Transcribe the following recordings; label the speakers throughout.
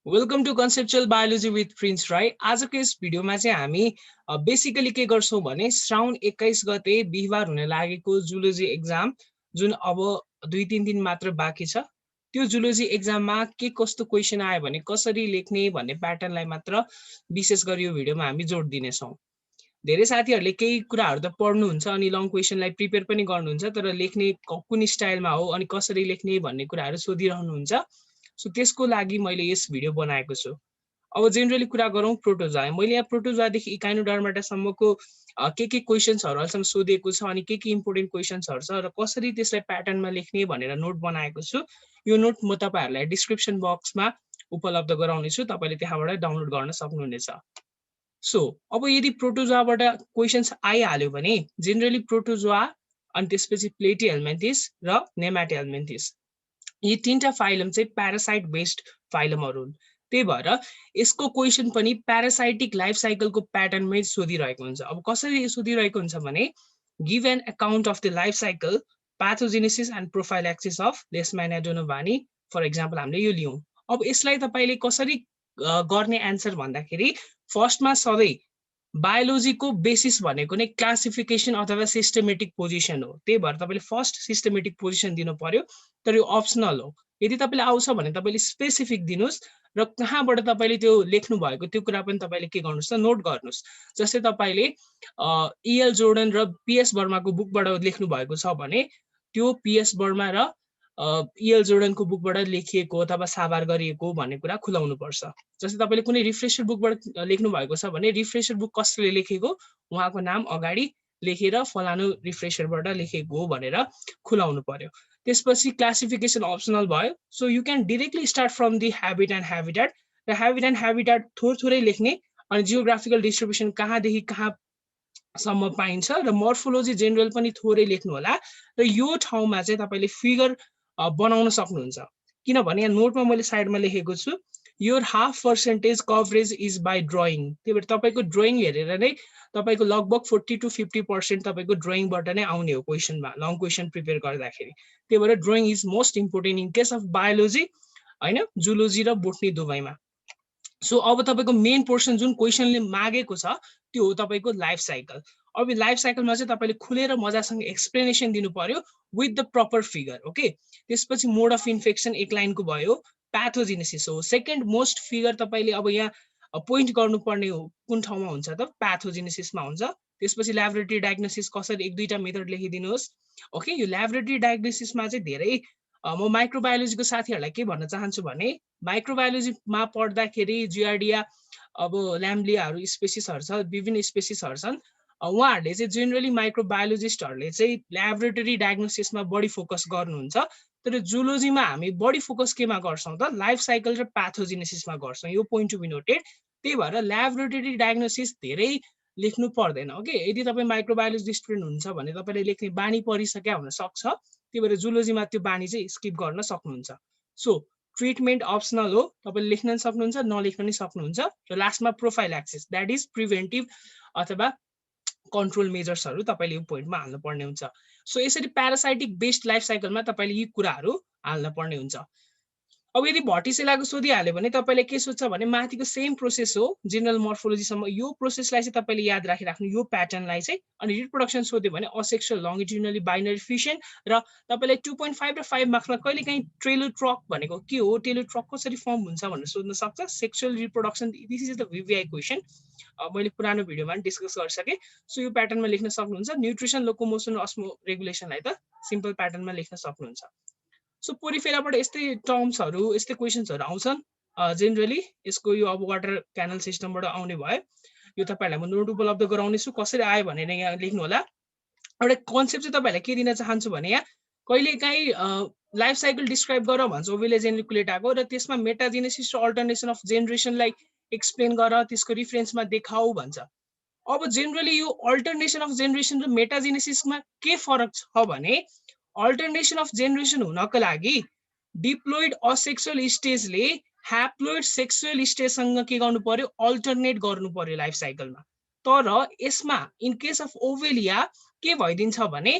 Speaker 1: Welcome to conceptual biology with Prince Rai. आजको यस भिडियोमा चाहिँ हामी बेसिकली के गर्छौँ भने श्रावण 21 गते बिहिबार हुन लागेको जुलोजी एक्जाम जुन अब 2-3 दिन मात्र बाँकी छ, त्यो जुलोजी एक्जाममा के कस्तो क्वेसन आयो भने कसरी लेख्ने भन्ने प्याटर्नलाई मात्र विशेष गरी यो भिडियोमा हामी जोड दिनेछौँ। धेरै साथीहरूले केही कुराहरू त पढ्नुहुन्छ अनि लङ क्वेसनलाई प्रिपेयर पनि गर्नुहुन्छ, तर लेख्ने कुन स्टाइलमा हो अनि कसरी लेख्ने भन्ने कुराहरू सोधिरहनुहुन्छ। सो त्यसको लागि मैले यस भिडियो बनाएको छु। अब जेनरली कुरा गरौँ प्रोटोजोआ। मैले यहाँ प्रोटोजोआदेखि इकाइनोडर्माटासम्मको के क्वेसन्सहरू अहिलेसम्म सोधिएको छ अनि के इम्पोर्टेन्ट क्वेसन्सहरू छ र कसरी त्यसलाई प्याटर्नमा लेख्ने भनेर नोट बनाएको छु। यो नोट म तपाईँहरूलाई डिस्क्रिप्सन बक्समा उपलब्ध गराउनेछु, तपाईँले त्यहाँबाट डाउनलोड गर्न सक्नुहुनेछ। सो अब यदि प्रोटोजोआबाट क्वेसन्स आइहाल्यो भने जेनरली प्रोटोजोआ अनि त्यसपछि प्लेटिहेल्मिन्थिस र नेमाटिहेल्मिन्थिस यी तीनटा फाइलम चाहिँ प्यारासाइट बेस्ड फाइलमहरू हुन्। त्यही भएर यसको क्वेसन पनि प्यारासाइटिक लाइफ साइकलको प्याटर्नमै सोधिरहेको हुन्छ। अब कसरी सोधिरहेको हुन्छ भने give an account of the life cycle, pathogenesis and prophylaxis of Leishmania donovani for example हामीले यो लियौँ। अब यसलाई तपाईँले कसरी गर्ने एन्सर भन्दाखेरि फर्स्टमा सधैँ बायोलोजीको बेसिस भनेको नै क्लासिफिकेसन अथवा सिस्टमेटिक पोजिसन हो। त्यही भएर तपाईँले फर्स्ट सिस्टमेटिक पोजिसन दिनु पर्यो, तर यो अप्सनल हो। यदि तपाईँले आउँछ भने तपाईँले स्पेसिफिक दिनुहोस् र कहाँबाट तपाईँले त्यो लेख्नु भएको त्यो कुरा पनि तपाईँले के गर्नुहोस् त नोट गर्नुहोस्। जस्तै तपाईँले इएल जोर्डन र पिएस वर्माको बुकबाट लेख्नु भएको छ भने त्यो पिएस वर्मा र इएल जोर्डनको बुकबाट लेखिएको अथवा साभार गरिएको भन्ने कुरा खुलाउनु पर्छ। जस्तै तपाईँले कुनै रिफ्रेसर बुकबाट लेख्नु भएको छ भने रिफ्रेसर बुक कसले लेखेको उहाँको नाम अगाडि लेखेर फलानु रिफ्रेसरबाट लेखेको हो भनेर खुलाउनु पर्यो। त्यसपछि क्लासिफिकेसन अप्सनल भयो। So you can directly start from the habit and habitat र ह्याबिट एन्ड ह्याबिट्याट थोरै लेख्ने अनि जियोग्राफिकल डिस्ट्रिब्युसन कहाँदेखि कहाँसम्म पाइन्छ र मर्फोलोजी जेनरल पनि थोरै लेख्नु होला र यो ठाउँमा चाहिँ तपाईँले फिगर बनाउन सक्नुहुन्छ। किनभने यहाँ नोटमा मैले साइडमा लेखेको छु your 0.5% coverage is by drawing. त्यही भएर तपाईँको ड्रइङ हेरेर नै तपाईँको लगभग 40 to 50% तपाईँको ड्रइङबाट नै आउने हो क्वेसनमा, लङ क्वेसन प्रिपेयर गर्दाखेरि। त्यही भएर drawing is most important in case of biology, होइन, जुलोजी र बोटनी दुवैमा। सो अब तपाईँको मेन पोर्सन जुन क्वेसनले मागेको छ त्यो हो तपाईँको लाइफ साइकल। अब लाइफ साइकलमा चाहिँ तपाईँले खुलेर मजासँग एक्सप्लेनेसन दिनु पर्यो with the proper figure. Okay, त्यसपछि मोड अफ इन्फेक्सन एक लाइनको भयो, प्याथोजेनेसिस हो सेकेन्ड मोस्ट फिगर। तपाईँले अब यहाँ पोइन्ट गर्नुपर्ने हो कुन ठाउँमा हुन्छ त प्याथोजेनेसिसमा हुन्छ। त्यसपछि ल्याबोरेटरी डायग्नोसिस कसरी एक दुईटा मेथड लेखिदिनुहोस्। ओके, यो ल्याबोरेटरी डायग्नोसिसमा चाहिँ धेरै म माइक्रोबायोलोजीको साथीहरूलाई के भन्न चाहन्छु भने माइक्रोबायोलोजीमा पढ्दाखेरि जियार्डिया अब ल्याम्ब्लियाहरू स्पेसिसहरू छ, विभिन्न स्पेसिसहरू छन्। उहाँहरूले चाहिँ जेनरली माइक्रोबायोलोजिस्टहरूले चाहिँ ल्याबोरेटरी डायग्नोसिसमा बढी फोकस गर्नुहुन्छ, तर जुलोजीमा हामी बढी फोकस केमा गर्छौँ त लाइफ साइकल र प्याथोजेनेसिसमा गर्छौँ। यो पोइन्ट टु बी नोटेड। त्यही भएर ल्याबोरेटरी डायग्नोसिस धेरै लेख्नु पर्दैन। ओके, यदि तपाईँ माइक्रोबायोलोजी स्टुडेन्ट हुनुहुन्छ भने तपाईँले लेख्ने बानी परिसक्या हुन सक्छ, त्यही भएर जुलोजीमा त्यो बानी चाहिँ स्किप गर्न सक्नुहुन्छ। सो ट्रिटमेन्ट अप्सनल हो, तपाईँले लेख्न पनि सक्नुहुन्छ नलेख्न पनि सक्नुहुन्छ। र लास्टमा प्रोफाइल्याक्सिस द्याट इज प्रिभेन्टिभ अथवा कन्ट्रोल मेजर्सहरू तपाईँले यो पोइन्टमा हाल्नु पर्ने हुन्छ। सो यसरी प्यारासाइटिक बेस्ड लाइफ साइकलमा तपाईँले यी कुराहरू हाल्न पर्ने हुन्छ। अब यदि भर्टिसेलाको सोधिहाल्यो भने तपाईँले के सोध्छ भने माथिको सेम प्रोसेस हो जेनरल मर्फोलोजीसम्म, यो प्रोसेसलाई चाहिँ तपाईँले याद राखिराख्नु यो प्याटर्नलाई चाहिँ। अनि रिप्रोडक्सन सोध्यो भने असेक्सुअल लङ्गिट्युडिनली बाइनरी फिसन र तपाईँले 2.5 र 5 मार्क्समा कहिले काहीँ टेलोट्रक भनेको के हो, टेलोट्रक कसरी फर्म हुन्छ भनेर सोध्न सक्छ। Sexual reproduction this is the VVI question, मैले पुरानो भिडियोमा पनि डिस्कस गरिसकेँ। सो यो प्याटर्नमा लेख्न सक्नुहुन्छ। न्युट्रिसन लोकोमोसन र अस्मो रेगुलेसनलाई त सिम्पल प्याटर्नमा लेख्न सक्नुहुन्छ। सो पोरिफेराबाट यस्तै टर्म्सहरू यस्तै क्वेसन्सहरू आउँछन् जेनरली। यसको यो अब वाटर क्यानल सिस्टमबाट आउने भयो। यो तपाईँहरूलाई म नोट उपलब्ध गराउनेछु, कसरी आयो भनेर यहाँ लेख्नु होला। एउटा कन्सेप्ट चाहिँ तपाईँहरूलाई के दिन चाहन्छु भने यहाँ कहिलेकाहीँ लाइफ साइकल डिस्क्राइब गर भन्छ ओभिलेज एन्युकुलेटाको, र त्यसमा मेटाजेनेसिस र अल्टरनेसन अफ जेनेरेसनलाई एक्सप्लेन गर, त्यसको रिफरेन्समा देखाऊ भन्छ। अब जेनरली यो अल्टरनेसन अफ जेनेरेसन र मेटाजेनेसिसमा के फरक छ भने अल्टरनेसन अफ जेनेरेसन हुनको लागि डिप्लोइड असेक्सुअल स्टेजले ह्याप्लोइड सेक्सुअल स्टेजसँग के गर्नु पर्यो, अल्टरनेट गर्नु पर्यो लाइफ साइकलमा। तर यसमा इन केस अफ ओभेलिया के भइदिन्छ भने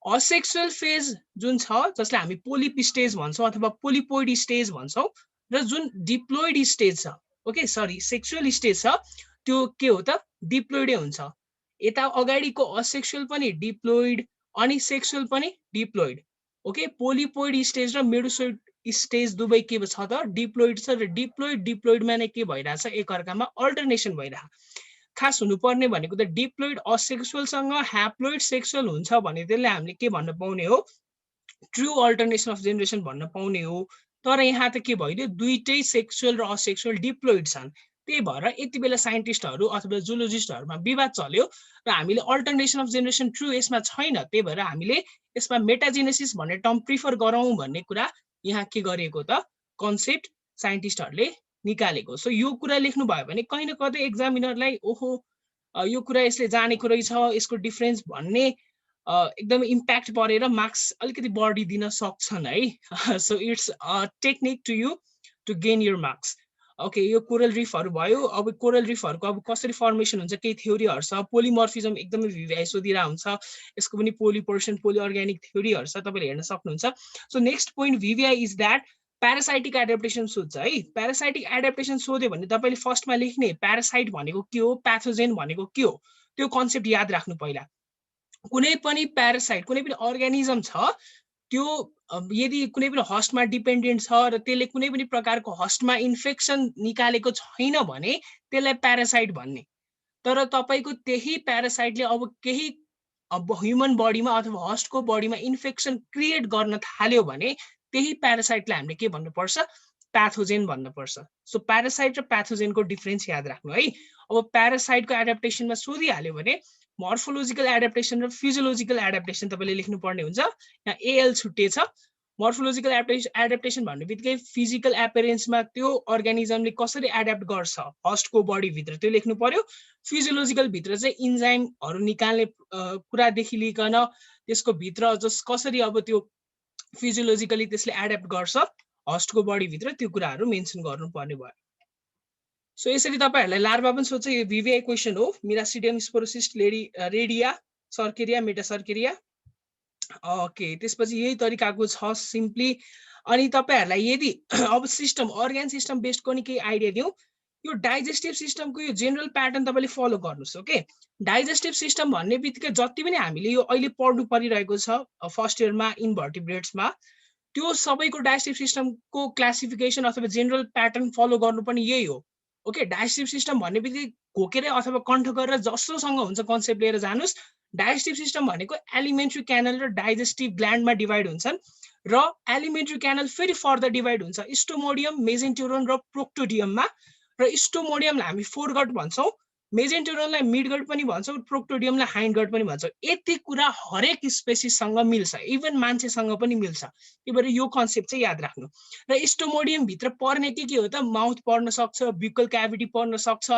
Speaker 1: असेक्सुअल फेज जुन छ जसलाई हामी पोलिप स्टेज भन्छौँ अथवा पोलिपोइड स्टेज भन्छौँ र जुन डिप्लोइड स्टेज छ, ओके सरी सेक्सुअल स्टेज छ, त्यो के हो त डिप्लोइडै हुन्छ। यता अगाडिको असेक्सुअल पनि डिप्लोइड अनि सेक्सुअल पनि डिप्लोइड। ओके पोलिपोइड स्टेज र मेडुसोइड स्टेज दुवै के छ त डिप्लोइड छ र डिप्लोइडमा नै के भइरहेछ एकअर्कामा अल्टरनेसन भइरहेछ। खास हुनुपर्ने भनेको त डिप्लोइड असेक्सुअलसँग ह्याप्लोइड सेक्सुअल हुन्छ भने त्यसले हामीले के भन्न पाउने हो ट्रु अल्टरनेसन अफ जेनेरेसन भन्न पाउने हो। तर यहाँ त के भइदियो दुईटै सेक्सुअल र असेक्सुअल डिप्लोइड छन्। त्यही भएर यति बेला साइन्टिस्टहरू अथवा जुलोजिस्टहरूमा विवाद चल्यो र हामीले अल्टरनेसन अफ जेनेरेसन ट्रु यसमा छैन, त्यही भएर हामीले यसमा मेटाजेनेसिस भन्ने टर्म प्रिफर गरौँ भन्ने कुरा यहाँ के गरिएको त कन्सेप्ट साइन्टिस्टहरूले निकालेको। सो यो कुरा लेख्नु भयो भने कहीँ न कतै एक्जामिनरलाई ओहो यो कुरा यसले जानेको रहेछ, यसको डिफरेन्स भन्ने एकदम इम्प्याक्ट परेर मार्क्स अलिकति बढी दिन सक्छन् है। So it's a technique to you to gain your marks. Okay यो कोरल रिफहरू भयो। अब कोरल रिफहरूको अब कसरी फर्मेसन हुन्छ केही थ्योरीहरू छ। पोलिमर्फिजम एकदमै भिभिआई सोधिरहेको हुन्छ, यसको पनि पोलिपोर्सन पोली अर्ग्यानिक थ्योरीहरू छ, तपाईँले हेर्न सक्नुहुन्छ। So next point VVI is that parasitic adaptation सोध्छ है। प्यारासाइटिक एडाप्टेसन सोध्यो भने तपाईँले फर्स्टमा लेख्ने प्यारासाइट भनेको के हो, प्याथोजेन भनेको के हो, त्यो कन्सेप्ट याद राख्नु पहिला। कुनै पनि प्यारासाइट कुनै पनि अर्ग्यानिजम छ त्यो यदि कुनै पनि हस्टमा डिपेन्डेन्ट छ र त्यसले कुनै पनि प्रकारको हस्टमा इन्फेक्सन निकालेको छैन भने त्यसलाई प्यारासाइट भन्ने। तर तपाईँको त्यही प्यारासाइटले अब केही अब ह्युमन बडीमा अथवा हस्टको बडीमा इन्फेक्सन क्रिएट गर्न थाल्यो भने त्यही प्यारासाइटलाई हामीले के भन्नुपर्छ प्याथोजेन भन्नुपर्छ। सो प्यारासाइट र प्याथोजेनको डिफरेन्स याद राख्नु है। अब प्यारासाइटको एडाप्टेसनमा सोधिहाल्यो भने मर्फोलोजिकल एडाप्टेसन र फिजियोलोजिकल एडाप्टेसन तपाईँले लेख्नुपर्ने हुन्छ। यहाँ एएल छुट्टिएछ। मर्फोलोजिकल एडाप्टेसन भन्ने बित्तिकै फिजिकल एपियरेन्समा त्यो अर्ग्यानिजमले कसरी एडाप्ट गर्छ हस्टको बडीभित्र त्यो लेख्नु पर्यो। फिजियोलोजिकल भित्र चाहिँ इन्जाइमहरू निकाल्ने कुरादेखि लिइकन त्यसको भित्र जस कसरी अब त्यो फिजियोलोजिकली त्यसले एडाप्ट गर्छ हस्टको बडीभित्र त्यो कुराहरू मेन्सन गर्नुपर्ने भयो। सो यसरी तपाईँहरूलाई लार्भा पनि सोध्छ, यो भिभिआई क्वेसन हो। Miracidium sporocyst redia cercaria metacercaria. Okay त्यसपछि यही तरिकाको छ सिम्पली। अनि तपाईँहरूलाई यदि अब सिस्टम अर्ग्यान सिस्टम बेस्डको नि केही आइडिया दिउँ, यो डाइजेस्टिभ सिस्टमको यो जेनरल प्याटर्न तपाईँले फलो गर्नुहोस्। ओके डाइजेस्टिभ सिस्टम भन्ने बित्तिकै जति पनि हामीले यो अहिले पढ्नु परिरहेको छ फर्स्ट इयरमा इन्भर्टिब्रेट्समा त्यो सबैको डाइजेस्टिभ सिस्टमको क्लासिफिकेसन अथवा जेनरल प्याटर्न फलो गर्नु पनि यही हो। ओके डाइजेस्टिभ सिस्टम भन्ने बित्तिकै घोकेर अथवा कण्ठ गरेर जसोसँग हुन्छ कन्सेप्ट लिएर जानुहोस्। डाइजेस्टिभ सिस्टम भनेको एलिमेन्ट्री क्यानल र डाइजेस्टिभ ग्ल्यान्डमा डिभाइड हुन्छन् र एलिमेन्ट्री क्यानल फेरि फर्दर डिभाइड हुन्छ स्टोमोडियम मेजेन्टेरोन र प्रोक्टोडियममा। र स्टोमोडियमलाई हामी फोरगट भन्छौँ, मेजेन्टेरोनलाई मिडगट पनि भन्छौँ, प्रोक्टोडियमलाई हाइन्डगट पनि भन्छौँ। यति कुरा हरेक स्पेसिससँग मिल्छ, इभन मान्छेसँग पनि मिल्छ। त्यही भएर यो कन्सेप्ट चाहिँ याद राख्नु। र स्टोमोडियम भित्र पर्ने के हो त माउथ पर्न सक्छ, ब्युकल क्याभिटी पर्न सक्छ,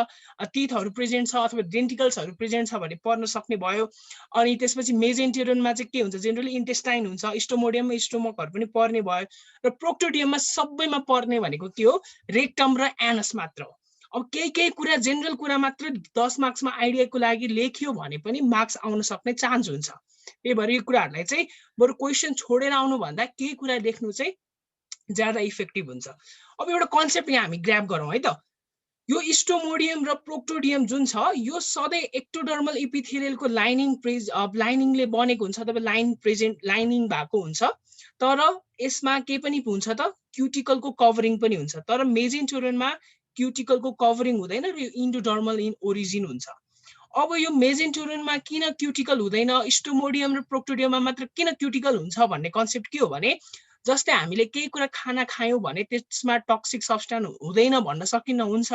Speaker 1: टिथहरू प्रेजेन्ट छ अथवा डेन्टिकल्सहरू प्रेजेन्ट छ भने पर्न सक्ने भयो। अनि त्यसपछि मेजेन्टेरोनमा चाहिँ के हुन्छ जेनरली इन्टेस्टाइन हुन्छ, स्टोमोडियममा स्टोमकहरू पनि पर्ने भयो। र प्रोक्टोडियममा सबैमा पर्ने भनेको के हो रेक्टम र एनस मात्र हो। अब केही कुरा जेनरल कुरा मात्र 10 मार्क्समा आइडियाको लागि लेखियो भने पनि मार्क्स आउन सक्ने चान्स हुन्छ। त्यही भएर यो कुराहरूलाई चाहिँ बरु क्वेसन छोडेर आउनु भन्दा केही कुरा लेख्नु चाहिँ ज्यादा इफेक्टिभ हुन्छ। अब एउटा कन्सेप्ट यहाँ हामी ग्र्याब गरौँ है त। यो स्टोमोडियम र प्रोक्टोडियम जुन छ यो सधैँ एक्टोडर्मल इपिथेलियलको लाइनिङले बनेको हुन्छ अथवा लाइनिङ भएको हुन्छ। तर यसमा के पनि हुन्छ त क्युटिकलको कभरिङ पनि हुन्छ। तर मेजेन्टेरोनमा क्युटिकलको कभरिङ हुँदैन र यो इन्डोडर्मल इन ओरिजिन हुन्छ। अब यो मेजेन्टेरोनमा किन क्युटिकल हुँदैन, स्टोमोडियम र प्रोक्टोडियममा मात्र किन क्युटिकल हुन्छ भन्ने कन्सेप्ट के हो भने जस्तै हामीले केही कुरा खाना खायौँ भने त्यसमा टक्सिक सब्सटेन्स हुँदैन भन्न सकिन्न हुन्छ।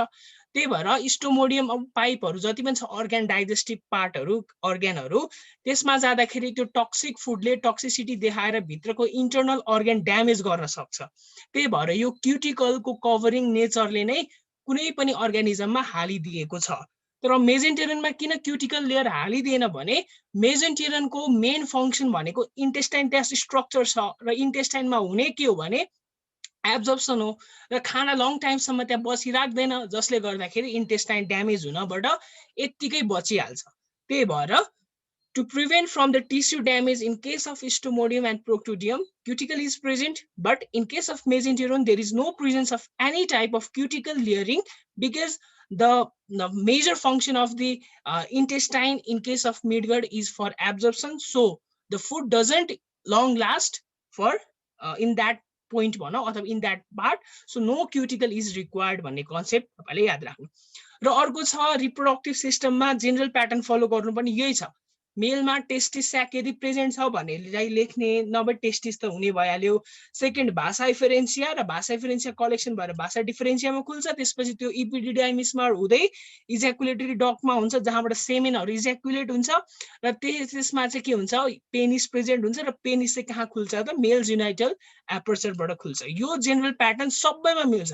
Speaker 1: त्यही भएर स्टोमोडियम अब पाइपहरू जति पनि छ अर्ग्यान डाइजेस्टिभ पार्टहरू अर्ग्यानहरू त्यसमा जाँदाखेरि त्यो टक्सिक फुडले टक्सिसिटी देखाएर भित्रको इन्टर्नल अर्ग्यान ड्यामेज गर्न सक्छ। त्यही भएर यो क्युटिकलको कभरिङ नेचरले नै कुनै पनि अर्ग्यानिजममा हालिदिएको छ। तर मेजेन्टेरोनमा किन क्युटिकल लेयर हालिदिएन भने मेजेन्टेरोनको मेन फङ्सन भनेको इन्टेस्टाइन टेस्ट स्ट्रक्चर छ र इन्टेस्टाइनमा हुने के हो भने एब्जर्प्सन हो र खाना लङ टाइमसम्म त्यहाँ बसिराख्दैन जसले गर्दाखेरि इन्टेस्टाइन ड्यामेज हुनबाट यत्तिकै बचिहाल्छ। त्यही भएर To prevent from the tissue damage in case of Stomodium and Proctudium, cuticle is present, but in case of mesenterium, there is no presence of any type of cuticle layering because the major function of the intestine in case of midgut is for absorption. So the food doesn't long last for in that point भनौँ अथवा in that part. So no cuticle is required भन्ने concept तपाईले याद राख्नु। र अर्को छ reproductive सिस्टममा जेनरल प्याटर्न फलो गर्नुपर्ने यही छ। मेलमा टेस्टिस स्याक यदि प्रेजेन्ट छ भने लेख्ने, नभए टेस्टिस त हुने भइहाल्यो। सेकेन्ड भासा इफेरेन्सिया र भासा इफेरेन्सिया कलेक्सन भएर भासा डिफरेन्सियामा खुल्छ, त्यसपछि त्यो इपिडिडाइमिसमा हुँदै इज्याकुलेटरी डक्टमा हुन्छ जहाँबाट सेमेनहरू इज्याकुलेट हुन्छ र त्यसमा चाहिँ के हुन्छ पेनिस प्रेजेन्ट हुन्छ र पेनिस चाहिँ कहाँ खुल्छ त मेल जिनाइटल एपर्चरबाट खुल्छ। यो जेनरल प्याटर्न सबैमा मिल्छ।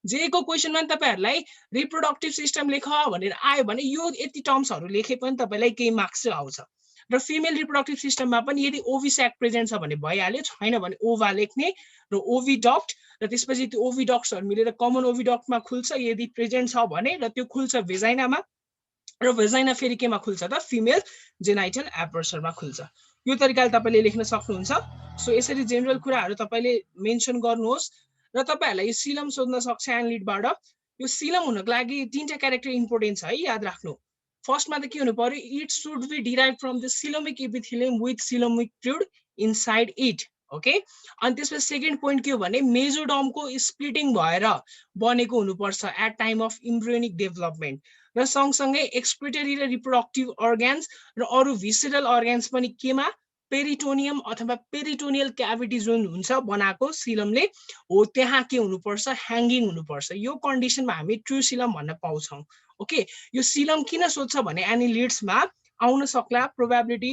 Speaker 1: जेको क्वेसनमा तपाईहरुलाई रिप्रोडक्टिभ सिस्टम लेख भनेर आयो भने यो यति टर्म्सहरु लेखे पनि तपाईलाई केही मार्क्स चाहिँ आउँछ। र फिमेल रिप्रोडक्टिभ सिस्टममा पनि यदि ओभिस्याक प्रेजेन्ट छ भने भइहाल्यो, छैन भने ओभा लेख्ने र ओभिडक्ट र त्यसपछि त्यो ओभिडक्ट्सहरु मिलेर कमन ओभिडक्टमा खुल्छ यदि प्रेजेन्ट छ भने, र त्यो खुल्छ भेजाइनामा, र भेजाइना फेरि केमा खुल्छ त फिमेल जेनाइटल एपर्चरमा खुल्छ। यो तरिकाले तपाईले लेख्न सक्नुहुन्छ। सो यसरी जेनरल कुराहरु तपाईले मेन्सन गर्नुहोस् र तपाईहरुलाई यो सिलम सोध्न सक्छ एनलिडबाट। यो सिलम हुनको लागि तीनटा क्यारेक्टर इम्पोर्टेन्ट छ है, याद राख्नु। फर्स्टमा त के हुनु पर्यो, it should be derived from the coelomic epithelium with coelomic fluid inside it. Okay, अनि त्यसपछि सेकेन्ड पोइन्ट के हो भने मेजोडर्मको स्प्लिटिङ भएर बनेको हुनुपर्छ at time of embryonic development, र सँगसँगै एक्सक्रिटरी र रिप्रोडक्टिभ अर्ग्यान्स र अरू भिसरल अर्ग्यान्स पनि केमा पेरिटोनियम अथवा पेरिटोनियल क्याभिटी जुन हुन्छ बनाएको सिलमले हो त्यहाँ के हुनुपर्छ ह्याङ्गिङ हुनुपर्छ। यो कन्डिसनमा हामी ट्रु सिलम भन्न पाउँछौँ। ओके, यो सिलम किन सोध्छ भने एनिलिड्समा आउन सक्ला, प्रोबेबिलिटी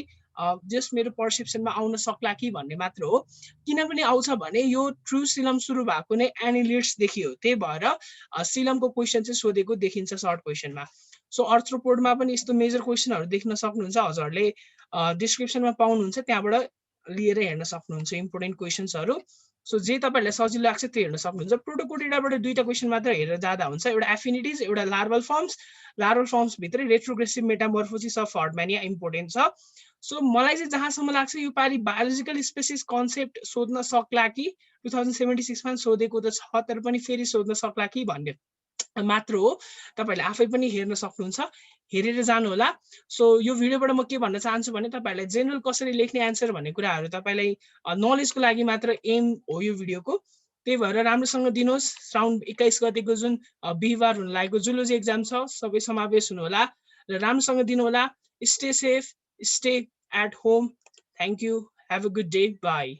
Speaker 1: जस्ट मेरो पर्सेप्सनमा आउन सक्ला कि भन्ने मात्र हो। किन पनि आउँछ भने यो ट्रु सिलम सुरु भएको नै एनिलिड्सदेखि हो, त्यही भएर सिलमको क्वेसन चाहिँ सोधेको देखिन्छ सर्ट क्वेसनमा। सो अर्थ्रोपोडमा पनि यस्तो मेजर क्वेसनहरु देख्न सक्नुहुन्छ, हजुरहरूले डिस्क्रिप्सनमा पाउनुहुन्छ, त्यहाँबाट लिएर हेर्न सक्नुहुन्छ इम्पोर्टेन्ट क्वेसन्सहरु। सो जे तपाईहरुलाई सजिलो लाग्छ त्यो हेर्न सक्नुहुन्छ। प्रोटोकोटिडाबाट दुईटा क्वेसन मात्र हेरेर जाँदा हुन्छ, एउटा एफिनिटिज, एउटा लार्वल फर्म्स। लार्वल फर्म्स भित्रै रेट्रोग्रेसिभ मेटामोर्फोसिस अफ हर्डम्यानिया इम्पोर्टेन्ट छ। सो मलाई चाहिँ जहाँसम्म लाग्छ यो पालि बायोलोजिकल स्पेसिस कन्सेप्ट सोध्न सक्ला कि, 2076 मा सोधेको त छ तर पनि फेरि सोध्न सक्ला कि भन्ने मात्र हो। तपाईहरुले आफै पनि हेर्न सक्नुहुन्छ, हेरेर जानु होला। सो यो भिडियोबाट म के भन्न चाहन्छु भने तपाईहरुलाई जेनरल कसरी लेख्ने आन्सर भन्ने कुराहरु तपाईलाई नलेजको लागि मात्र एम हो यो भिडियोको। त्यही भएर राम्रोसँग दिनुहोस्। श्रावण 21 गतेको जुन बिहिबार हुन लागेको जुलोजी एक्जाम छ सबै समावेश हुनु होला र राम्रोसँग दिनु होला। Stay safe, stay at home. Thank you, have a good day, bye.